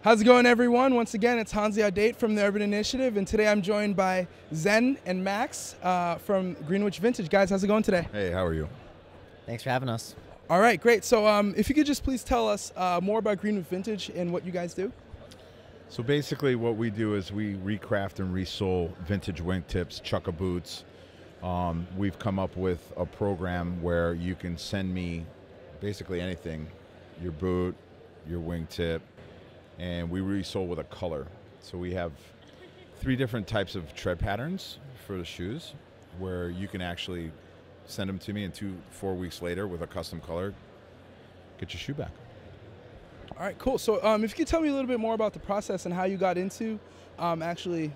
How's it going, everyone? Once again, it's Hansi Date from the URBN Initiative, and today I'm joined by Zen and Max from Greenwich Vintage. Guys, how's it going today? Hey, how are you? Thanks for having us. All right, great. So if you could just please tell us more about Greenwich Vintage and what you guys do. So basically what we do is we recraft and resole vintage wingtips, chukka boots. We've come up with a program where you can send me basically anything, your boot, your wingtip, and we resole with a color. So we have 3 different types of tread patterns for the shoes where you can actually send them to me and 4 weeks later with a custom color, get your shoe back. All right, cool. So if you could tell me a little bit more about the process and how you got into actually,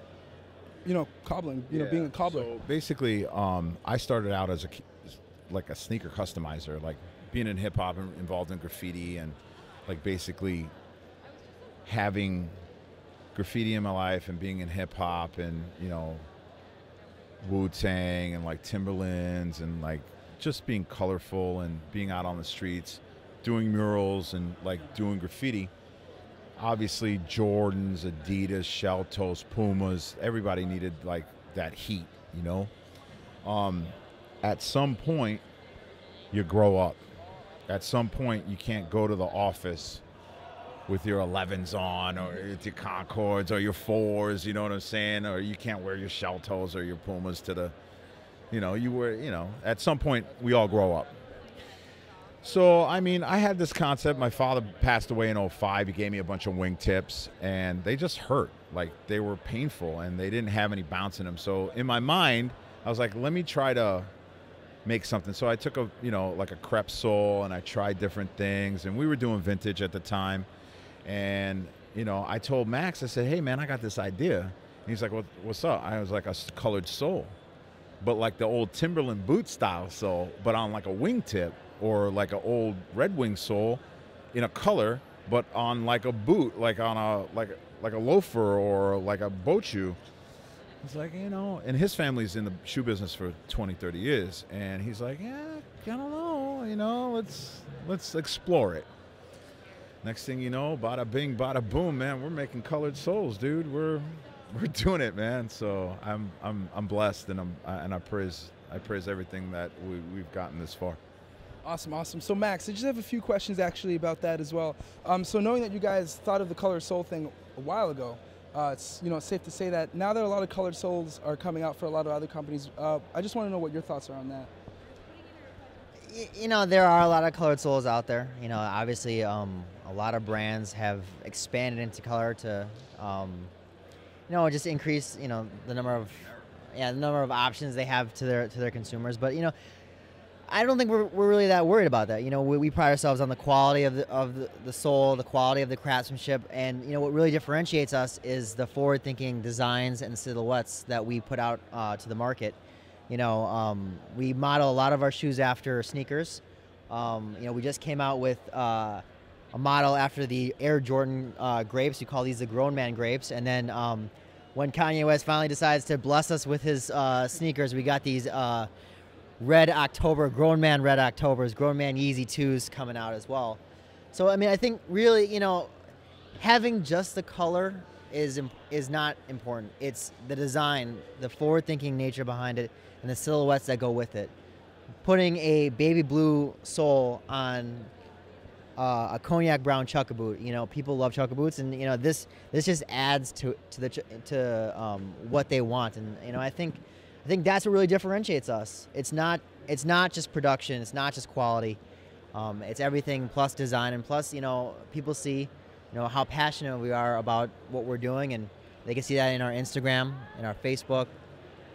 cobbling, being a cobbler. So basically, I started out as a sneaker customizer, like being in hip hop and involved in graffiti and like basically having graffiti in my life and being in hip hop and, Wu-Tang and like Timberlands and like just being colorful and being out on the streets, doing murals and like doing graffiti. Obviously Jordans, Adidas, Shell Toes, Pumas, everybody needed like that heat, At some point you grow up. At some point you can't go to the office with your 11s on or your Concords or your 4s, you know what I'm saying? Or you can't wear your Shell Toes or your Pumas to the, at some point we all grow up. So, I had this concept. My father passed away in 2005. He gave me a bunch of wingtips and they just hurt. Like they were painful and they didn't have any bounce in them. So in my mind, I was like, let me try to make something. So I took like a crepe sole and I tried different things and we were doing vintage at the time. And, I told Max, I said, hey, man, I got this idea. And he's like, well, what's up? I was like, a colored sole, but like the old Timberland boot style sole, but on like a wingtip or like an old Red Wing sole in a color, but on like a boot, like on a loafer or like a boat shoe. It's like, and his family's in the shoe business for 20, 30 years. And he's like, yeah, I don't know, let's explore it. Next thing you know, bada bing, bada boom, man. We're making colored soles, dude. We're doing it, man. So I'm blessed, and I praise everything that we've gotten this far. Awesome. So Max, I just have a few questions actually about that as well. So knowing that you guys thought of the colored sole thing a while ago, it's safe to say that now that a lot of colored soles are coming out for a lot of other companies, I just want to know what your thoughts are on that. There are a lot of colored soles out there. Obviously, a lot of brands have expanded into color to, just increase, the number of options they have to their consumers. But I don't think we're really that worried about that. We pride ourselves on the quality of the sole, the quality of the craftsmanship, and what really differentiates us is the forward-thinking designs and silhouettes that we put out to the market. We model a lot of our shoes after sneakers. We just came out with a model after the Air Jordan grapes. We call these the grown man grapes. And then when Kanye West finally decides to bless us with his sneakers, we got these Red October, grown man Red Octobers, grown man Yeezy 2s coming out as well. So, I think really, having just the color is not important. It's the design, the forward-thinking nature behind it, and the silhouettes that go with it. Putting a baby blue sole on a cognac brown chukka boot, people love chukka boots, and this just adds to what they want, and I think that's what really differentiates us. It's not just production, it's not just quality, it's everything plus design, and plus people see how passionate we are about what we're doing, and they can see that in our Instagram, in our Facebook,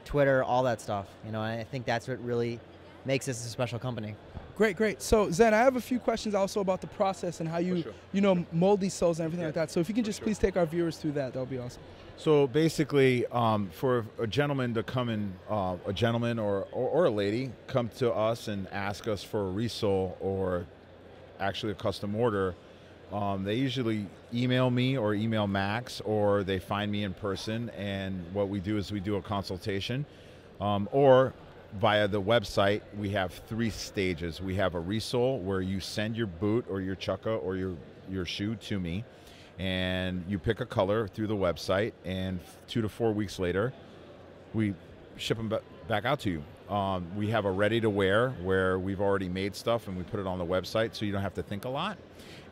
Twitter, all that stuff. I think that's what really makes us a special company. Great. So Zen, I have a few questions also about the process and how you, mold these soles and everything like that. So if you can just please take our viewers through that would be awesome. So basically, for a gentleman to come in, a gentleman or a lady come to us and ask us for a resole or actually a custom order, they usually email me or email Max, or they find me in person, and what we do is we do a consultation, or via the website. We have 3 stages. We have a resole where you send your boot or your chukka or your shoe to me, and you pick a color through the website, and 2 to 4 weeks later, we ship them back out to you. We have a ready-to-wear where we've already made stuff and we put it on the website so you don't have to think a lot.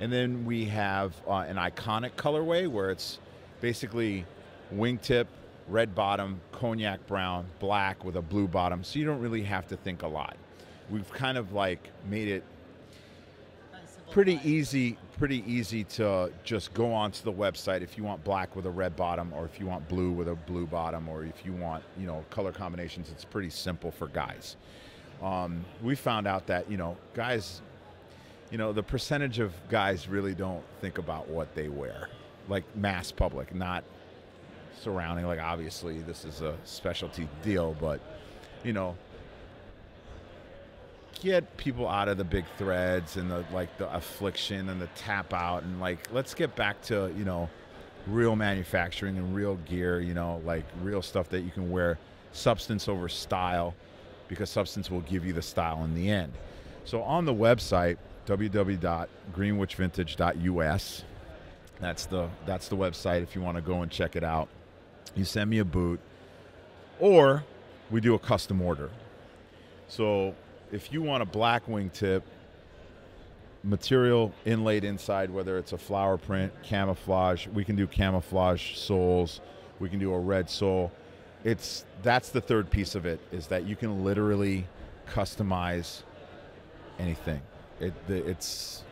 And then we have an iconic colorway where it's basically wingtip, red bottom, cognac brown, black with a blue bottom, so you don't really have to think a lot. We've kind of like made it pretty easy to just go onto the website if you want black with a red bottom, or if you want blue with a blue bottom, or if you want, you know, color combinations. It's pretty simple for guys. We found out that, you know, guys, you know, the percentage of guys really don't think about what they wear, like mass public, not surrounding. Like, obviously this is a specialty deal, but, you know, get people out of the big threads and the affliction and the tap out, and like, let's get back to, you know, real manufacturing and real gear, you know, like real stuff that you can wear, substance over style, because substance will give you the style in the end. So on the website, www.greenwichvintage.us, that's the website if you want to go and check it out. You send me a boot, or we do a custom order. So if you want a black wingtip, material inlaid inside, whether it's a flower print, camouflage, we can do camouflage soles, we can do a red sole. That's the third piece of it, is that you can literally customize anything. It's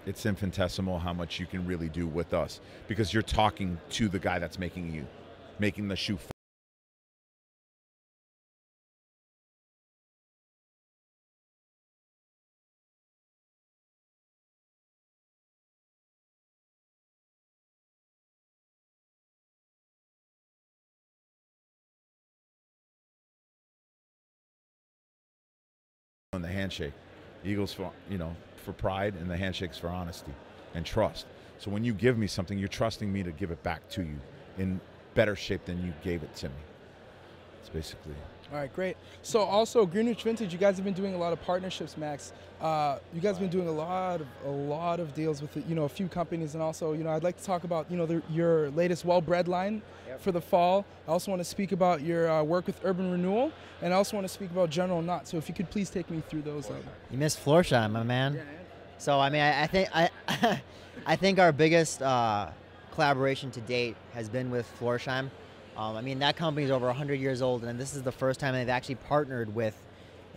infinitesimal how much you can really do with us, because you're talking to the guy that's making the shoe. And the handshake, Eagles for, you know, for pride, and the handshakes for honesty and trust. So when you give me something, you're trusting me to give it back to you in better shape than you gave it to me. It's basically it. All right, great. So also Greenwich Vintage, you guys have been doing a lot of partnerships, Max. You guys have been doing a lot of deals with, you know, a few companies, and also, you know, I'd like to talk about, you know, your latest well-bred line for the fall. I also want to speak about your work with Urban Renewal, and I also want to speak about General Knot. So if you could please take me through those. You missed Florsheim, my man. So I mean, I think our biggest collaboration to date has been with Florsheim. I mean, that company is over 100 years old, and this is the first time they've actually partnered with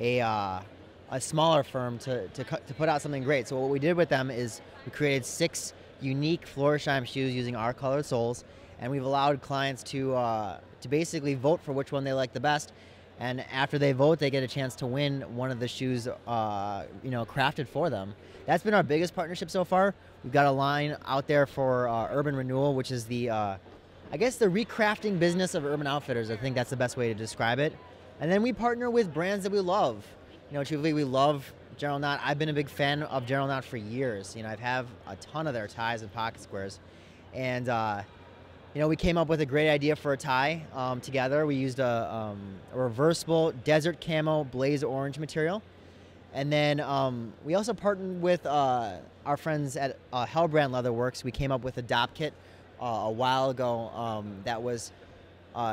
a smaller firm to put out something great. So what we did with them is we created 6 unique Florsheim shoes using our colored soles, and we've allowed clients to basically vote for which one they like the best. And after they vote, they get a chance to win one of the shoes, you know, crafted for them. That's been our biggest partnership so far. We've got a line out there for Urban Renewal, which is the I guess the recrafting business of Urban Outfitters. I think that's the best way to describe it. And then we partner with brands that we love. You know, truthfully, we love General Knot. I've been a big fan of General Knot for years. You know, I have a ton of their ties and pocket squares. And, you know, we came up with a great idea for a tie together. We used a reversible desert camo blaze orange material. And then we also partnered with our friends at Hellbrand Leatherworks. We came up with a DOP kit a while ago that was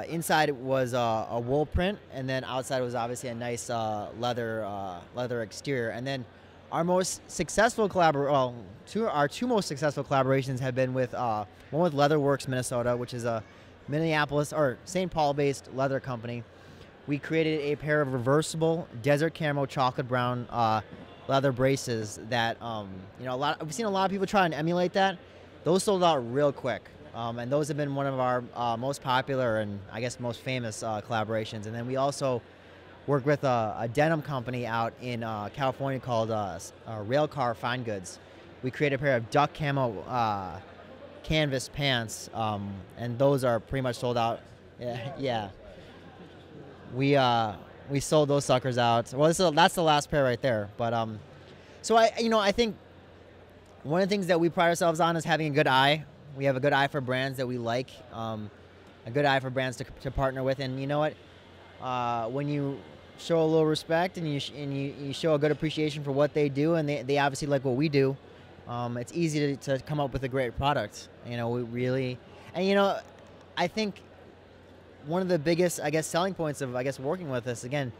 inside was a wool print, and then outside was obviously a nice leather exterior. And then our most successful our two most successful collaborations have been with one with Leatherworks Minnesota, which is a Minneapolis or St. Paul based leather company. We created a pair of reversible desert camo chocolate brown leather braces that you know, we've seen a lot of people try and emulate that. Those sold out real quick. And those have been one of our most popular and I guess most famous collaborations. And then we also work with a denim company out in California called Railcar Fine Goods. We created a pair of duck camo canvas pants, and those are pretty much sold out. Yeah. We sold those suckers out. Well, that's the last pair right there. But so I think one of the things that we pride ourselves on is having a good eye. We have a good eye for brands that we like, a good eye for brands to partner with. And you know what? When you show a little respect and you show a good appreciation for what they do, and they obviously like what we do, it's easy to come up with a great product. You know, we really, and you know, I think one of the biggest, I guess, selling points of, I guess, working with us, again,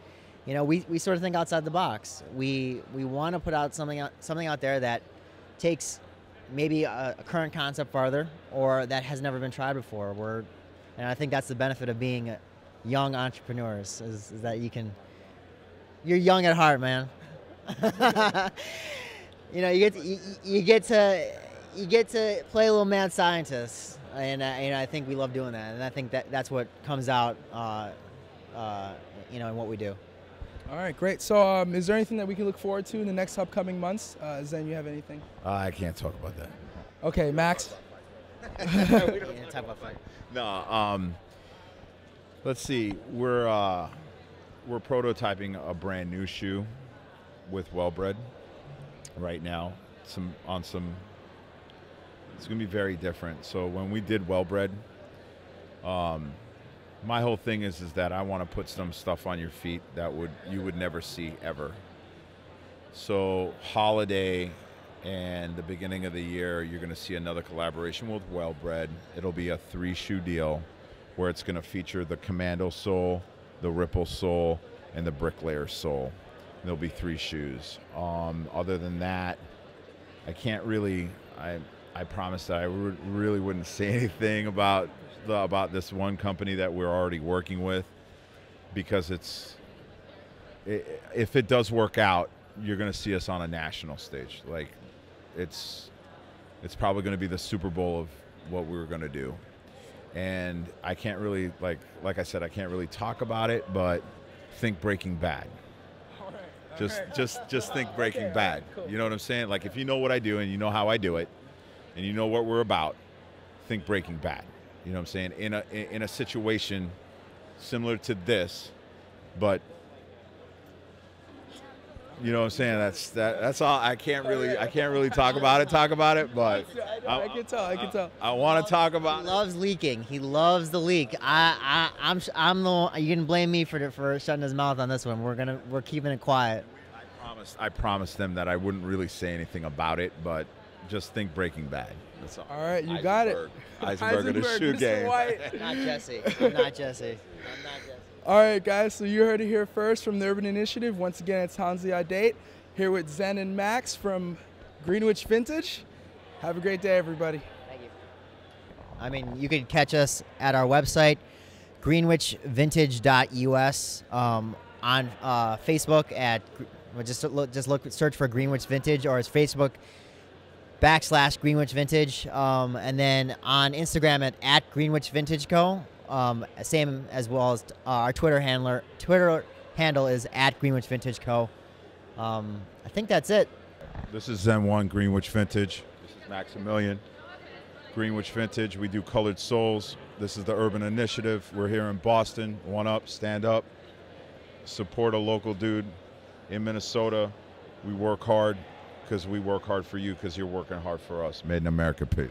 you know, we sort of think outside the box. We want to put out something out there that takes maybe a current concept farther, or that has never been tried before. And I think that's the benefit of being young entrepreneurs, is that you're young at heart, man. You know, you get to play a little mad scientist, and I think we love doing that, and I think that's what comes out, you know, in what we do. All right, great. So, is there anything that we can look forward to in the next upcoming months? Zen, you have anything? I can't talk about that. Okay, Max. We can't talk about fun. No. Let's see. We're prototyping a brand new shoe with Wellbred right now. It's gonna be very different. So when we did Wellbred, my whole thing is that I want to put some stuff on your feet that you would never see ever. So holiday and the beginning of the year, you're going to see another collaboration with Wellbred. It'll be a 3-shoe deal where it's going to feature the Commando sole, the Ripple sole, and the Bricklayer sole. There'll be 3 shoes. Other than that, I can't really. I promised that I really wouldn't say anything about this one company that we're already working with, because if it does work out, you're going to see us on a national stage. Like, it's probably going to be the Super Bowl of what we were going to do. And I can't really, like I said, I can't really talk about it, but think Breaking Bad. All right. Just think Breaking Bad. Cool. You know what I'm saying? Like, if you know what I do and you know how I do it, and you know what we're about, think Breaking Bad. You know what I'm saying? In a situation similar to this, but you know what I'm saying? That's all. I can't really talk about it, but I can tell. I want to talk about. He loves leaking. He loves the leak. I'm the one, you can blame me for shutting his mouth on this one. We're keeping it quiet. I promised them that I wouldn't really say anything about it, but just think Breaking Bad. That's all. All right, you got it. Eisenberg, the shoe game. Not Jesse. I'm not Jesse. All right, guys, so you heard it here first from the Urban Initiative. Once again, it's Hansi Date here with Zen and Max from Greenwich Vintage. Have a great day, everybody. Thank you. I mean, you can catch us at our website, greenwichvintage.us, on Facebook at search for Greenwich Vintage, or it's Facebook.com/Greenwich Vintage, and then on Instagram at Greenwich Vintage Co. Same as well as our Twitter handle is at Greenwich Vintage Co. I think that's it. This is Zen 1 Greenwich Vintage. This is Maximilian. Greenwich Vintage. We do colored soles. This is the Urban Initiative. We're here in Boston. One up, stand up. Support a local dude in Minnesota. We work hard because we work hard for you, because you're working hard for us. Made in America. Peace.